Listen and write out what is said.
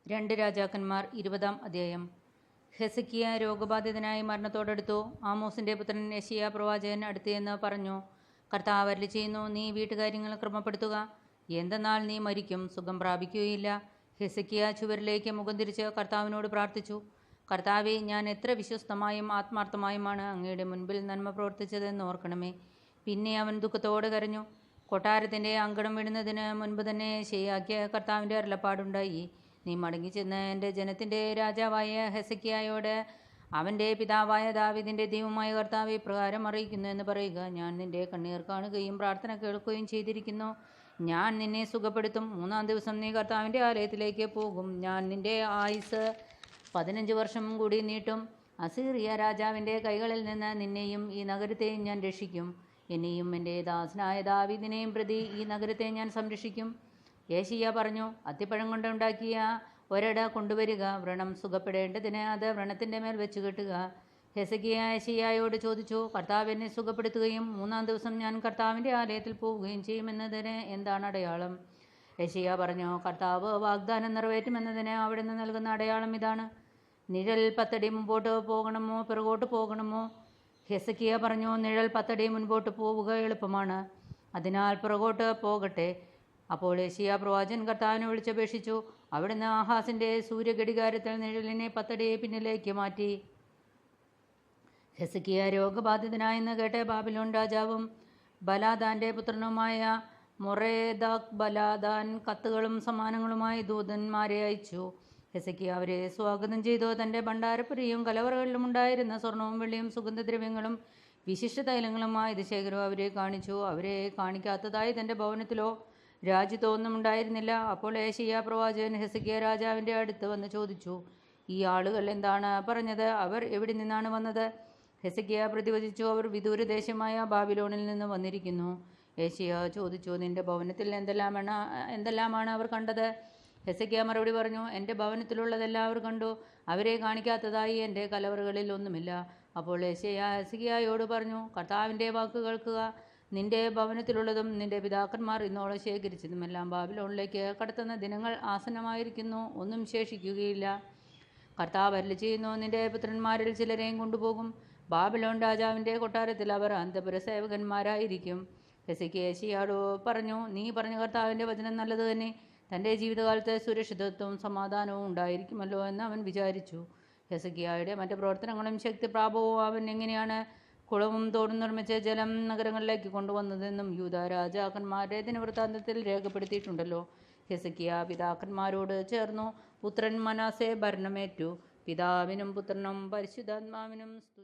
രണ്ട് രാജാക്കന്മാർ 20-ാം അധ്യായം. ഹെസക്കിയ രോഗബാധിതനായി മരണത്തോടടുത്തു. ആമോസിന്റെ പുത്രൻ യെശയ്യാ പ്രവാചകൻ അടുത്തുചെന്ന് പറഞ്ഞു, കർത്താവ് അരുളിച്ചെയ്യുന്നു, നീ വീട്ടുകാര്യങ്ങൾ ക്രമപ്പെടുത്തുക, എന്തെന്നാൽ നീ മരിക്കും, സുഖം പ്രാപിക്കുകയില്ല. ഹെസക്കിയ ചുവരിലേക്ക് മുഖം തിരിച്ച് കർത്താവിനോട് പ്രാർത്ഥിച്ചു. കർത്താവേ, ഞാൻ എത്ര വിശ്വസ്തമായും ആത്മാർത്ഥമായുമാണ് അങ്ങയുടെ മുൻപിൽ നന്മ പ്രവർത്തിച്ചതെന്ന് ഓർക്കണമേ. പിന്നെ അവൻ ദുഃഖത്തോടെ കരഞ്ഞു. കൊട്ടാരത്തിന്റെ അങ്കണം വിടുന്നതിന് മുൻപ് തന്നെ ശരിയാക്കിയ കർത്താവിന്റെ അരുളപ്പാടുണ്ടായി. നീ മടങ്ങിച്ചെന്ന് എൻ്റെ ജനത്തിൻ്റെ രാജാവായ ഹെസക്കിയായോട്, അവൻ്റെ പിതാവായ ദാവീദിൻ്റെ ദൈവമായ കർത്താവ് ഇപ്രകാരം അറിയിക്കുന്നു എന്ന് പറയുക, ഞാൻ നിൻ്റെ കണ്ണീർ കാണുകയും പ്രാർത്ഥന കേൾക്കുകയും ചെയ്തിരിക്കുന്നു. ഞാൻ നിന്നെ സുഖപ്പെടുത്തും. 3-ാം ദിവസം നീ കർത്താവിൻ്റെ ആലയത്തിലേക്ക് പോകും. ഞാൻ നിൻ്റെ ആയുസ് 15 വർഷം കൂടി നീട്ടും. അസീറിയ രാജാവിൻ്റെ കൈകളിൽ നിന്ന് നിന്നെയും ഈ നഗരത്തെയും ഞാൻ രക്ഷിക്കും. എന്നെയും എൻ്റെ ദാസനായ ദാവീദിനെയും പ്രതി ഈ നഗരത്തെ ഞാൻ സംരക്ഷിക്കും. യെശയ്യാ പറഞ്ഞു, അത്തിപ്പഴം കൊണ്ടുണ്ടാക്കിയ ഒരട കൊണ്ടുവരിക, വ്രണം സുഖപ്പെടേണ്ടതിന് അത് വ്രണത്തിൻ്റെ മേൽ വെച്ച് കെട്ടുക. ഹെസക്കിയ യെശയ്യായോട് ചോദിച്ചു, കർത്താവ് എന്നെ സുഖപ്പെടുത്തുകയും 3-ാം ദിവസം ഞാൻ കർത്താവിൻ്റെ ആലയത്തിൽ പോവുകയും ചെയ്യുമെന്നതിന് എന്താണ് അടയാളം? യെശയ്യാ പറഞ്ഞു, കർത്താവ് വാഗ്ദാനം നിറവേറ്റുമെന്നതിന് അവിടുന്ന് നൽകുന്ന അടയാളം ഇതാണ്. നിഴൽ 10 അടി മുമ്പോട്ട് പോകണമോ പിറകോട്ട് പോകണമോ? ഹെസക്കിയ പറഞ്ഞു, നിഴൽ 10 അടി മുൻപോട്ട് പോവുക എളുപ്പമാണ്, അതിനാൽ പിറകോട്ട് പോകട്ടെ. അപ്പോൾ യെശയ്യാ പ്രവാചകൻ കർത്താവിനെ വിളിച്ചപേക്ഷിച്ചു. അവിടുന്ന് ആഹാസിന്റെ സൂര്യഘടികാരത്തിൽ നിഴലിനെ 10 അടി പിന്നിലേക്ക് മാറ്റി. ഹെസക്കിയ രോഗബാധിതനായെന്ന് കേട്ട് ബാബിലോൺ രാജാവും ബലാദാന്റെ പുത്രനുമായ മൊറേദാക് ബലാദാൻ കത്തുകളും സമ്മാനങ്ങളുമായി ദൂതന്മാരെ അയച്ചു. ഹെസക്കിയ അവരെ സ്വാഗതം ചെയ്തു. തൻ്റെ ഭണ്ഡാരപ്പുരയും കലവറകളിലും ഉണ്ടായിരുന്ന സ്വർണവും വെള്ളിയും സുഗന്ധദ്രവ്യങ്ങളും വിശിഷ്ട തൈലങ്ങളുമായി ശേഖരം അവരെ കാണിച്ചു. അവരെ കാണിക്കാത്തതായി തൻ്റെ ഭവനത്തിലോ രാജ്യത്തോ ഒന്നും ഉണ്ടായിരുന്നില്ല. അപ്പോൾ യെശയ്യാ പ്രവാചകൻ ഹെസക്കിയ രാജാവിൻ്റെ അടുത്ത് വന്ന് ചോദിച്ചു, ഈ ആളുകൾ എന്താണ് പറഞ്ഞത്? അവർ എവിടെ നിന്നാണ് വന്നത്? ഹെസക്കിയ പ്രതിവചിച്ചു, അവർ വിദൂരദേശമായ ബാബിലോണിൽ നിന്ന് വന്നിരിക്കുന്നു. യെശയ്യാ ചോദിച്ചു, നിന്റെ ഭവനത്തിൽ എന്തെല്ലാമാണ് അവർ കണ്ടത്? ഹെസക്കിയ മറുപടി പറഞ്ഞു, എൻ്റെ ഭവനത്തിലുള്ളതെല്ലാം അവർ കണ്ടു. അവരെ കാണിക്കാത്തതായി എൻ്റെ കലവറകളിൽ ഒന്നുമില്ല. അപ്പോൾ യെശയ്യാ ഹെസക്കിയായോട് പറഞ്ഞു, കർത്താവിൻ്റെ വാക്ക് കേൾക്കുക. നിന്റെ ഭവനത്തിലുള്ളതും നിന്റെ പിതാക്കന്മാർ ഇന്നോളം ശേഖരിച്ചതുമെല്ലാം ബാബിലോണിലേക്ക് കടത്തുന്ന ദിനങ്ങൾ ആസന്നമായിരിക്കുന്നു, ഒന്നും ശേഷിക്കുകയില്ല. കർത്താവ് അരുളിച്ചെയ്യുന്നു, നിന്റെ പുത്രന്മാരിൽ ചിലരെയും കൊണ്ടുപോകും. ബാബിലോൺ രാജാവിൻ്റെ കൊട്ടാരത്തിൽ അവർ അന്തപുര സേവകന്മാരായിരിക്കും. ഹെസക്കിയ യെശയ്യായോട് പറഞ്ഞു, നീ പറഞ്ഞ കർത്താവിൻ്റെ വചനം നല്ലത് തന്നെ. തൻ്റെ ജീവിതകാലത്ത് സുരക്ഷിതത്വവും സമാധാനവും ഉണ്ടായിരിക്കുമല്ലോ എന്ന് അവൻ വിചാരിച്ചു. ഹെസക്കിയായുടെ മറ്റ് പ്രവർത്തനങ്ങളും ശക്തിപ്രാപവും അവൻ എങ്ങനെയാണ് കുളവും തോടും നിർമ്മിച്ച് ജലം നഗരങ്ങളിലേക്ക് കൊണ്ടുവന്നതെന്നും യൂദാ രാജാക്കന്മാരുടെ ദിനവൃത്താന്തത്തിൽ രേഖപ്പെടുത്തിയിട്ടുണ്ടല്ലോ. ഹെസക്കിയ പിതാക്കന്മാരോട് ചേർന്നു. പുത്രൻ മനാസെ ഭരണമേറ്റു. പിതാവിനും പുത്രനും പരിശുദ്ധാത്മാവിനും സ്തുതി.